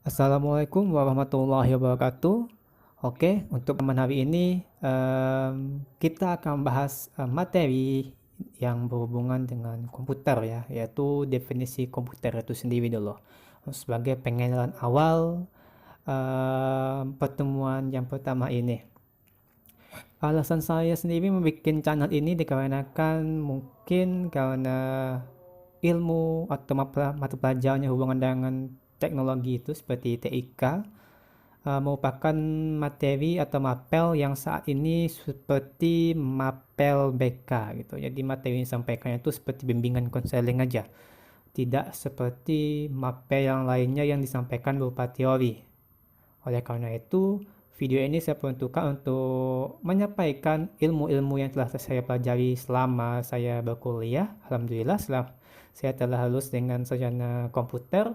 Assalamualaikum warahmatullahi wabarakatuh. Oke, untuk teman hari ini kita akan bahas materi yang berhubungan dengan komputer ya, yaitu definisi komputer itu sendiri dulu. Sebagai pengenalan awal pertemuan yang pertama ini. Alasan saya sendiri membuat channel ini dikarenakan mungkin karena ilmu atau mata pelajaran yang hubungan dengan teknologi itu seperti TIK merupakan materi atau mapel yang saat ini seperti mapel BK gitu. Jadi materi yang disampaikan itu seperti bimbingan konseling aja. Tidak seperti mapel yang lainnya yang disampaikan berupa teori. Oleh karena itu, video ini saya peruntukkan untuk menyampaikan ilmu-ilmu yang telah saya pelajari selama saya berkuliah. Alhamdulillah, saya telah lulus dengan sarjana komputer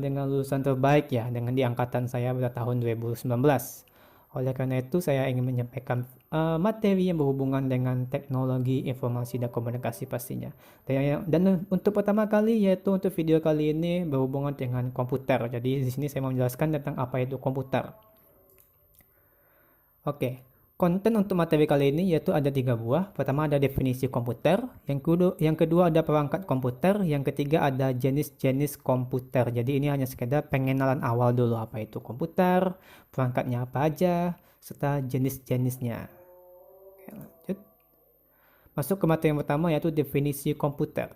dengan lulusan terbaik ya, dengan di angkatan saya pada tahun 2019. Oleh karena itu, saya ingin menyampaikan materi yang berhubungan dengan teknologi informasi dan komunikasi pastinya. Dan untuk pertama kali, yaitu untuk video kali ini berhubungan dengan komputer. Jadi di sini saya mau menjelaskan tentang apa itu komputer. Oke, konten untuk materi kali ini yaitu ada 3 buah. Pertama ada definisi komputer, yang kedua ada perangkat komputer, yang ketiga ada jenis-jenis komputer. Jadi ini hanya sekedar pengenalan awal dulu apa itu komputer, perangkatnya apa aja, serta jenis-jenisnya. Oke, lanjut. Masuk ke materi yang pertama yaitu definisi komputer.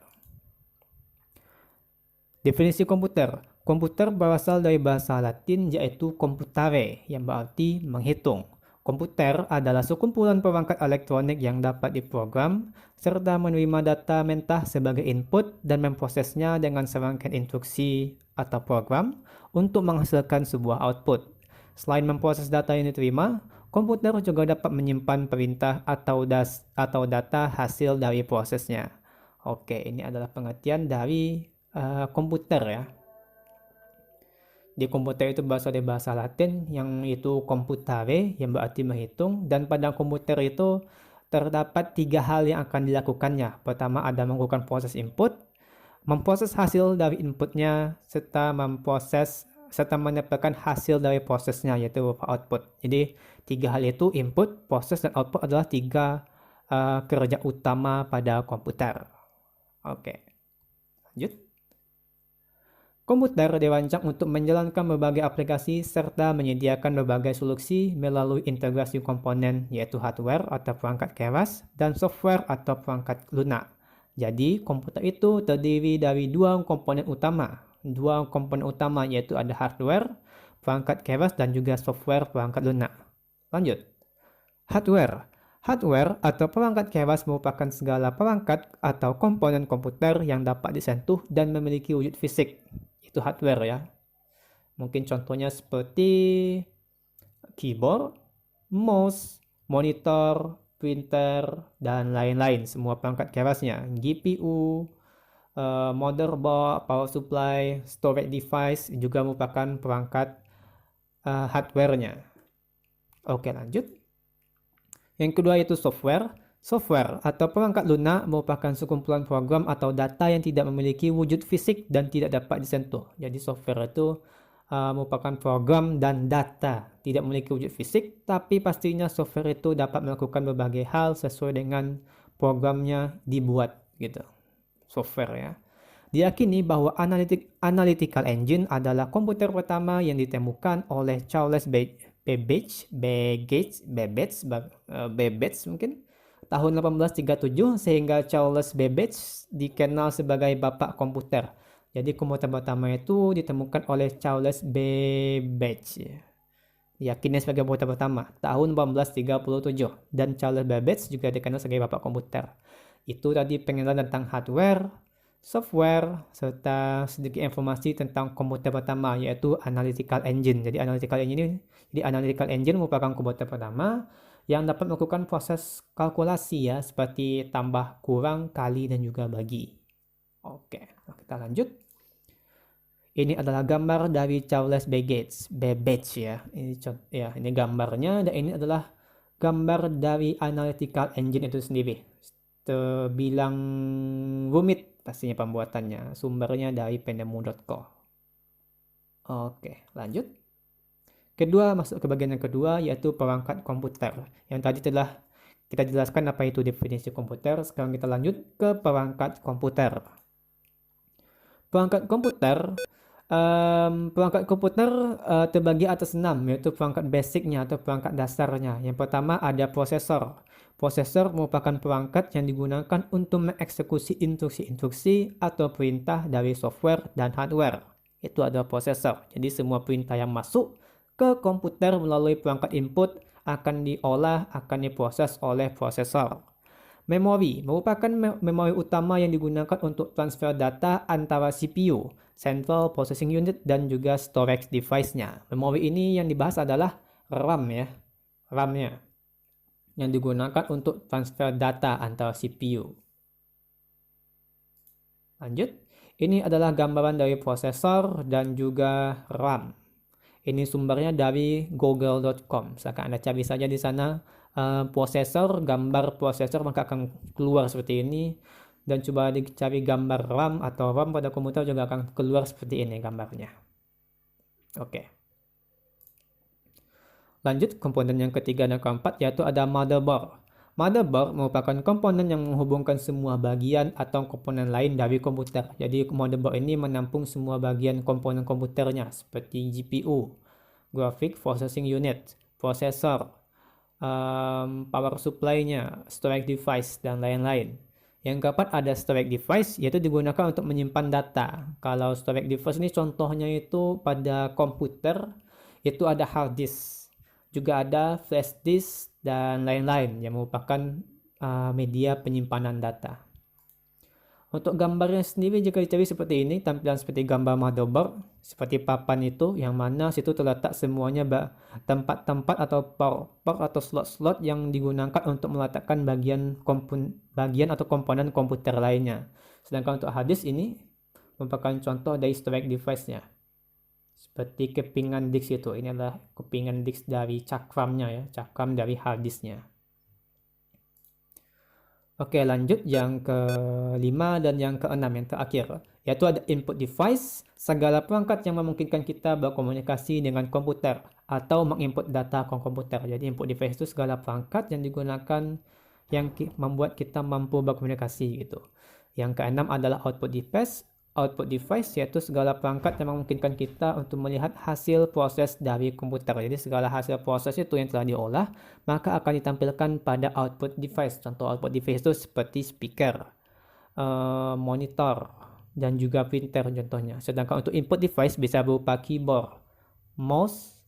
Definisi komputer. Komputer berasal dari bahasa Latin yaitu computare yang berarti menghitung. Komputer adalah sekumpulan perangkat elektronik yang dapat diprogram serta menerima data mentah sebagai input dan memprosesnya dengan serangkaian instruksi atau program untuk menghasilkan sebuah output. Selain memproses data yang diterima, komputer juga dapat menyimpan perintah atau data hasil dari prosesnya. Oke, ini adalah pengertian dari komputer ya. Di komputer itu berasal dari bahasa Latin yang itu computare yang berarti menghitung, dan pada komputer itu terdapat 3 hal yang akan dilakukannya. Pertama ada melakukan proses input, memproses hasil dari inputnya, serta menyampaikan hasil dari prosesnya yaitu output. Jadi 3 hal itu input, proses, dan output adalah 3 kerja utama pada komputer. Oke, lanjut. Komputer dirancang untuk menjalankan berbagai aplikasi serta menyediakan berbagai solusi melalui integrasi komponen yaitu hardware atau perangkat keras dan software atau perangkat lunak. Jadi komputer itu terdiri dari 2 komponen utama. 2 komponen utama yaitu ada hardware, perangkat keras, dan juga software perangkat lunak. Lanjut. Hardware. Hardware atau perangkat keras merupakan segala perangkat atau komponen komputer yang dapat disentuh dan memiliki wujud fisik. Itu hardware ya. Mungkin contohnya seperti keyboard, mouse, monitor, printer, dan lain-lain. Semua perangkat kerasnya. GPU, motherboard, power supply, storage device juga merupakan perangkat hardware-nya. Oke, lanjut. Yang kedua yaitu software. Software atau perangkat lunak merupakan sekumpulan program atau data yang tidak memiliki wujud fisik dan tidak dapat disentuh. Jadi software itu merupakan program dan data, tidak memiliki wujud fisik, tapi pastinya software itu dapat melakukan berbagai hal sesuai dengan programnya dibuat gitu. Software ya. Diyakini bahwa analytical engine adalah komputer pertama yang ditemukan oleh Charles Babbage mungkin tahun 1837, sehingga Charles Babbage dikenal sebagai bapak komputer. Jadi komputer pertama itu ditemukan oleh Charles Babbage. Diyakini sebagai komputer pertama tahun 1837, dan Charles Babbage juga dikenal sebagai bapak komputer. Itu tadi pengenalan tentang hardware, software, serta sedikit informasi tentang komputer pertama yaitu analytical engine. Jadi analytical engine merupakan komputer pertama yang dapat melakukan proses kalkulasi ya, seperti tambah, kurang, kali, dan juga bagi. Oke, kita lanjut. Ini adalah gambar dari Charles Babbage ya. Ini gambarnya, dan ini adalah gambar dari analytical engine itu sendiri. Terbilang rumit pastinya pembuatannya. Sumbernya dari penemu.co. Oke, lanjut. Kedua, masuk ke bagian yang kedua, yaitu perangkat komputer. Yang tadi telah kita jelaskan apa itu definisi komputer. Sekarang kita lanjut ke perangkat komputer. Perangkat komputer terbagi atas 6, yaitu perangkat basicnya atau perangkat dasarnya. Yang pertama ada prosesor. Prosesor merupakan perangkat yang digunakan untuk mengeksekusi instruksi-instruksi atau perintah dari software dan hardware. Itu adalah prosesor. Jadi semua perintah yang masuk ke komputer melalui perangkat input akan diolah, akan diproses oleh prosesor. Memori merupakan memori utama yang digunakan untuk transfer data antara CPU, Central Processing Unit, dan juga storage device-nya. Memori ini yang dibahas adalah RAM ya, RAM-nya, yang digunakan untuk transfer data antara CPU. Lanjut, ini adalah gambaran dari prosesor dan juga RAM. Ini sumbernya dari google.com. Misalkan Anda cari saja di sana prosesor, gambar prosesor, maka akan keluar seperti ini. Dan coba dicari gambar RAM atau ROM pada komputer juga akan keluar seperti ini gambarnya. Oke. Lanjut, komponen yang ketiga dan keempat yaitu ada motherboard. Motherboard merupakan komponen yang menghubungkan semua bagian atau komponen lain dari komputer. Jadi motherboard ini menampung semua bagian komponen komputernya seperti GPU, Graphic Processing Unit, prosesor, power supply-nya, storage device, dan lain-lain. Yang keempat ada storage device, yaitu digunakan untuk menyimpan data. Kalau storage device ini contohnya itu pada komputer, itu ada hard disk, juga ada flash disk, dan lain-lain yang merupakan media penyimpanan data. Untuk gambarnya sendiri jika dicari seperti ini, tampilan seperti gambar motherboard, seperti papan itu, yang mana situ terletak semuanya tempat-tempat atau port atau slot-slot yang digunakan untuk meletakkan bagian atau komponen komputer lainnya. Sedangkan untuk hard disk ini merupakan contoh dari storage device-nya. Seperti kepingan disk itu, ini adalah kepingan disk dari cakramnya ya, cakram dari hard disknya. Oke, lanjut yang kelima dan yang keenam, yang terakhir, yaitu ada input device, segala perangkat yang memungkinkan kita berkomunikasi dengan komputer atau menginput data ke komputer. Jadi input device itu segala perangkat yang digunakan yang membuat kita mampu berkomunikasi gitu. Yang keenam adalah output device. Output device yaitu segala perangkat yang memungkinkan kita untuk melihat hasil proses dari komputer. Jadi segala hasil proses itu yang telah diolah maka akan ditampilkan pada output device. Contoh output device itu seperti speaker, monitor, dan juga printer contohnya. Sedangkan untuk input device bisa berupa keyboard, mouse,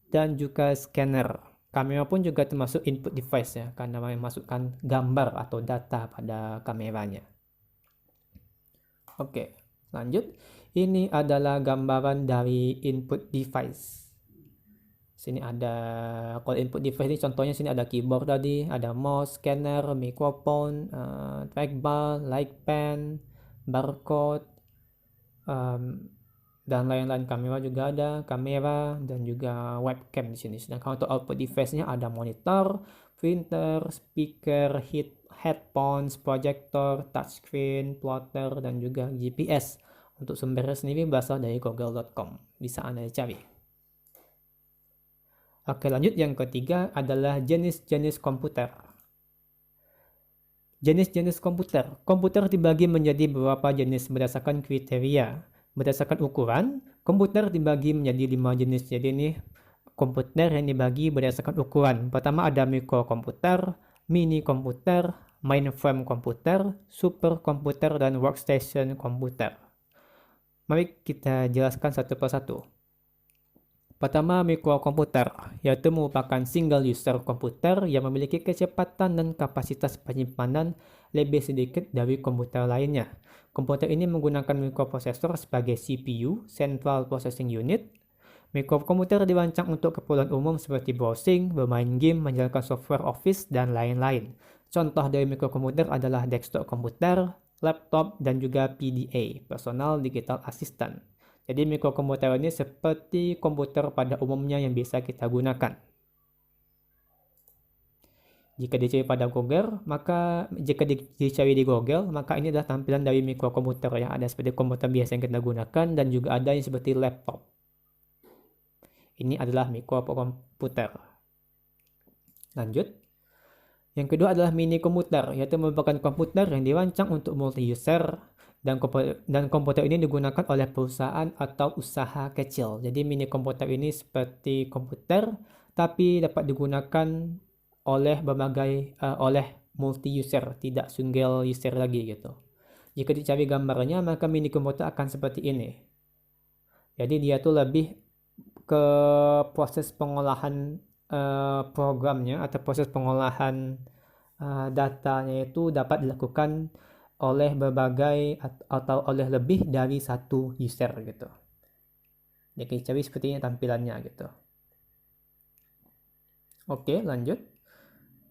dan juga scanner. Kamera pun juga termasuk input device ya, karena memasukkan gambar atau data pada kameranya. Oke. Lanjut, ini adalah gambaran dari input device. Sini ada, kalau input device ini contohnya sini ada keyboard tadi, ada mouse, scanner, mikrofon, trackball, light pen, barcode, dan lain-lain. Kamera juga ada, kamera dan juga webcam di sini. Sedangkan untuk output device-nya ada monitor, printer, speaker, headphones, projector, touchscreen, plotter, dan juga GPS. Untuk sumbernya sendiri berasal dari google.com. Bisa Anda cari. Oke, lanjut yang ketiga adalah jenis-jenis komputer. Jenis-jenis komputer. Komputer dibagi menjadi beberapa jenis berdasarkan kriteria. Berdasarkan ukuran, komputer dibagi menjadi 5 jenis. Jadi ini komputer yang dibagi berdasarkan ukuran. Pertama ada mikrokomputer, mini komputer, mainframe komputer, superkomputer, dan workstation komputer. Mari kita jelaskan satu persatu. Pertama, mikrokomputer, yaitu merupakan single user komputer yang memiliki kecepatan dan kapasitas penyimpanan lebih sedikit dari komputer lainnya. Komputer ini menggunakan mikroprosesor sebagai CPU, Central Processing Unit. Mikrokomputer dirancang untuk keperluan umum seperti browsing, bermain game, menjalankan software Office, dan lain-lain. Contoh dari mikrokomputer adalah desktop komputer, laptop, dan juga PDA, Personal Digital Assistant. Jadi mikrokomputer ini seperti komputer pada umumnya yang bisa kita gunakan. Jika dicari pada Google, maka ini adalah tampilan dari mikrokomputer yang ada seperti komputer biasa yang kita gunakan dan juga ada yang seperti laptop. Ini adalah mikrokomputer. Lanjut. Yang kedua adalah mini komputer, yaitu merupakan komputer yang dirancang untuk multi-user dan komputer ini digunakan oleh perusahaan atau usaha kecil. Jadi mini komputer ini seperti komputer tapi dapat digunakan oleh oleh multi-user, tidak single user lagi gitu. Jika dicari gambarnya, maka mini komputer akan seperti ini. Jadi dia tuh lebih ke proses pengolahan programnya atau proses pengolahan datanya itu dapat dilakukan oleh berbagai atau oleh lebih dari satu user gitu. Jadi cari seperti ini tampilannya gitu. Oke, lanjut.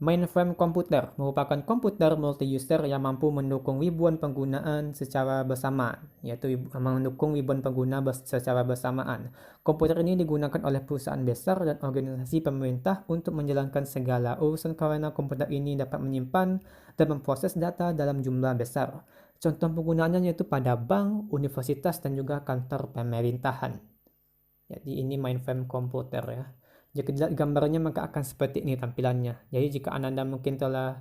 Mainframe komputer merupakan komputer multi-user yang mampu mendukung ribuan penggunaan secara bersamaan, yaitu mendukung ribuan pengguna secara bersamaan. Komputer ini digunakan oleh perusahaan besar dan organisasi pemerintah untuk menjalankan segala urusan karena komputer ini dapat menyimpan dan memproses data dalam jumlah besar. Contoh penggunaannya yaitu pada bank, universitas, dan juga kantor pemerintahan. Jadi ini mainframe komputer ya. Jika dilihat gambarnya maka akan seperti ini tampilannya. Jadi jika Anda mungkin telah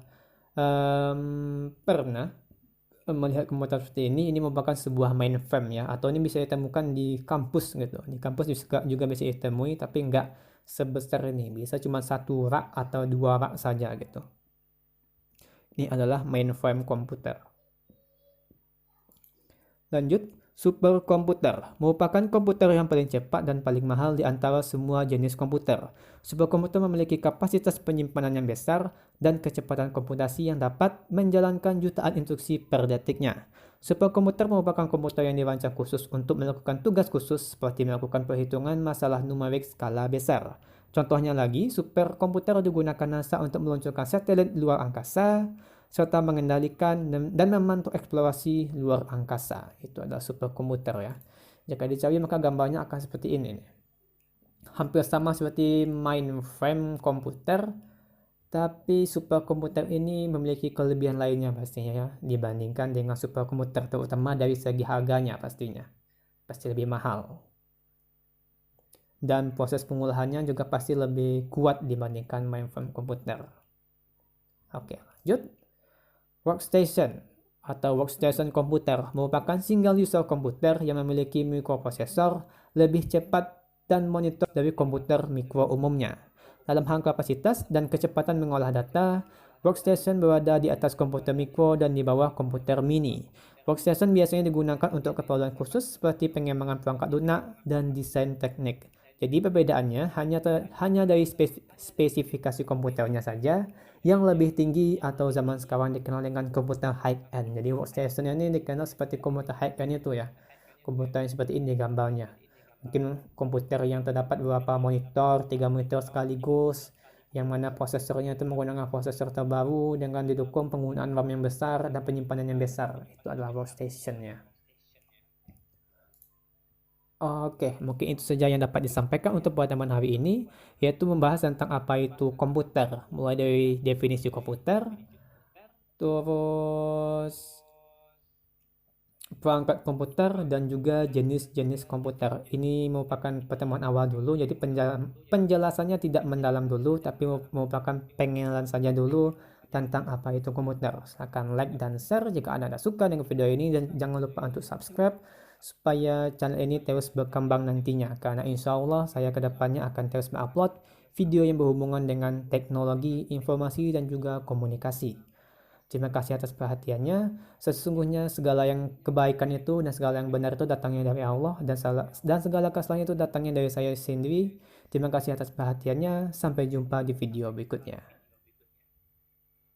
pernah melihat komputer seperti ini merupakan sebuah mainframe ya. Atau ini bisa ditemukan di kampus gitu. Di kampus juga bisa ditemui tapi enggak sebesar ini. Bisa cuma satu rak atau dua rak saja gitu. Ini adalah mainframe komputer. Lanjut. Superkomputer merupakan komputer yang paling cepat dan paling mahal di antara semua jenis komputer. Superkomputer memiliki kapasitas penyimpanan yang besar dan kecepatan komputasi yang dapat menjalankan jutaan instruksi per detiknya. Superkomputer merupakan komputer yang dirancang khusus untuk melakukan tugas khusus seperti melakukan perhitungan masalah numerik skala besar. Contohnya lagi, superkomputer digunakan NASA untuk meluncurkan satelit luar angkasa, serta mengendalikan dan memantau eksplorasi luar angkasa. Itu adalah superkomputer ya. Jika dicari maka gambarnya akan seperti ini. Hampir sama seperti mainframe komputer, tapi superkomputer ini memiliki kelebihan lainnya pastinya ya, dibandingkan dengan superkomputer, terutama dari segi harganya pastinya. Pasti lebih mahal. Dan proses pengolahannya juga pasti lebih kuat dibandingkan mainframe komputer. Oke, lanjut. Workstation atau workstation komputer merupakan single user komputer yang memiliki mikroprosesor lebih cepat dan monitor dari komputer mikro umumnya. Dalam hal kapasitas dan kecepatan mengolah data, workstation berada di atas komputer mikro dan di bawah komputer mini. Workstation biasanya digunakan untuk keperluan khusus seperti pengembangan perangkat lunak dan desain teknik. Jadi perbedaannya hanya dari spesifikasi komputernya saja yang lebih tinggi atau zaman sekarang dikenal dengan komputer high-end. Jadi workstation ini dikenal seperti komputer high-end itu ya. Komputer yang seperti ini gambarnya. Mungkin komputer yang terdapat beberapa monitor, 3 monitor sekaligus, yang mana prosesornya itu menggunakan prosesor terbaru dengan didukung penggunaan RAM yang besar dan penyimpanan yang besar. Itu adalah workstation-nya. Oke, mungkin itu saja yang dapat disampaikan untuk pertemuan hari ini, yaitu membahas tentang apa itu komputer, mulai dari definisi komputer, terus perangkat komputer, dan juga jenis-jenis komputer. Ini merupakan pertemuan awal dulu, jadi penjelasannya tidak mendalam dulu, tapi merupakan pengenalan saja dulu tentang apa itu komputer. Silakan like dan share jika Anda suka dengan video ini, dan jangan lupa untuk subscribe supaya channel ini terus berkembang nantinya, karena insya Allah saya kedepannya akan terus mengupload video yang berhubungan dengan teknologi, informasi, dan juga komunikasi. Terima kasih atas perhatiannya. Sesungguhnya segala yang kebaikan itu dan segala yang benar itu datangnya dari Allah, dan segala kesalahan itu datangnya dari saya sendiri. Terima kasih atas perhatiannya. Sampai jumpa di video berikutnya.